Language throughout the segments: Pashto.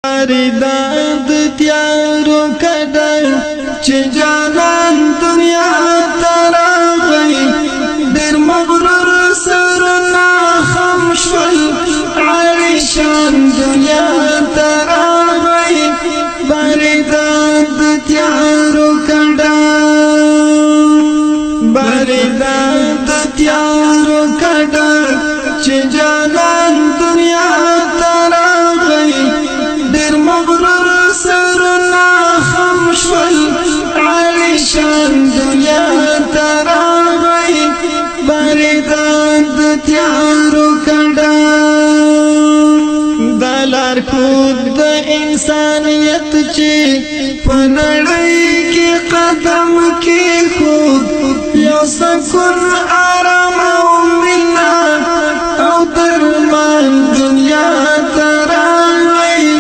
باریداد تیارو کډر چې جانان دنیا تراغی ډېر مغرور سرنا خم شول عالیشان دنیا تراغی باریداد تیارو کډر باریداد تیارو کډر چې جانان دنیا عالیشان دنیا تراغی باریداد تیارو کډا دلار خود د انسانیت چې پنړی کې قدم کې خود یو سکون آرام او منا او درمان دنیا تراغی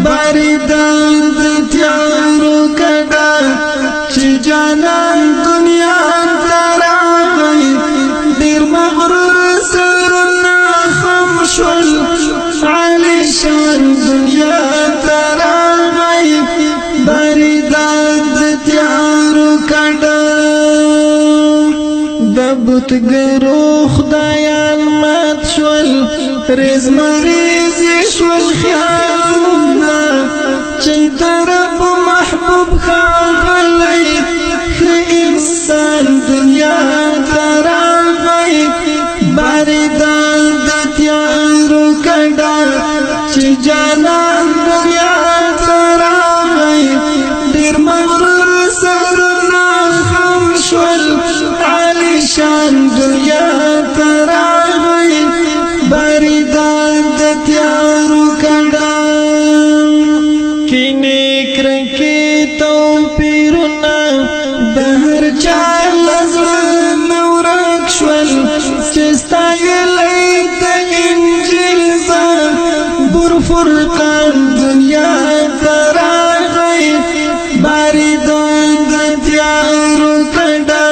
باریداد تیارو کډا جانان دنیا تراغی ډېر مغرور سرنا خم شول عالیشان دنیا تراغی باریداد تیارو کډا د بتګرو خدایان مات شول ریز مریض شول خیالونه چې طرف محبوب ښاغلی انسان دنیا تراغی باریداد تیارو کډا چې جانان دنیا تراغی ډېر مغرور سرنا خم شول عالیشان دنیا تراغی باریداد تیارو کډا کینې کرکې توپیرونه بهر چال زړه ورک شول چې ستایلی د انجیل زبور فرقان دنیا تراغی باریداد تیارو کډا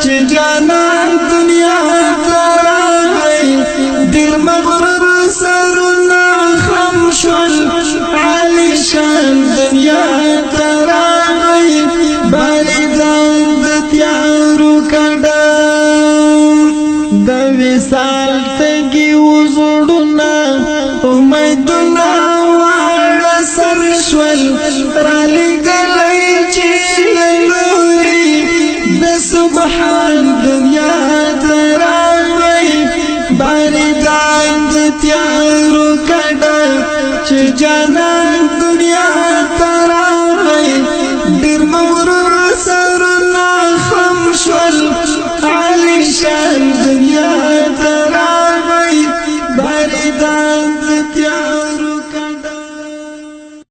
چې جانان دنیا تراغی ډېر مغرور سرنا خم شول عالیشان دنیا تراغی باریداد تیارو کډا د وصال تګي وزړونه امیدونه واړه سر شول رالګلای چې لوري د سبحان دنیا تراغی باریداد تیارو کډا چې جانان دنیا تراغی ډېر مغرور سرنا خم شول عالیشان دنیا تراغی باریداد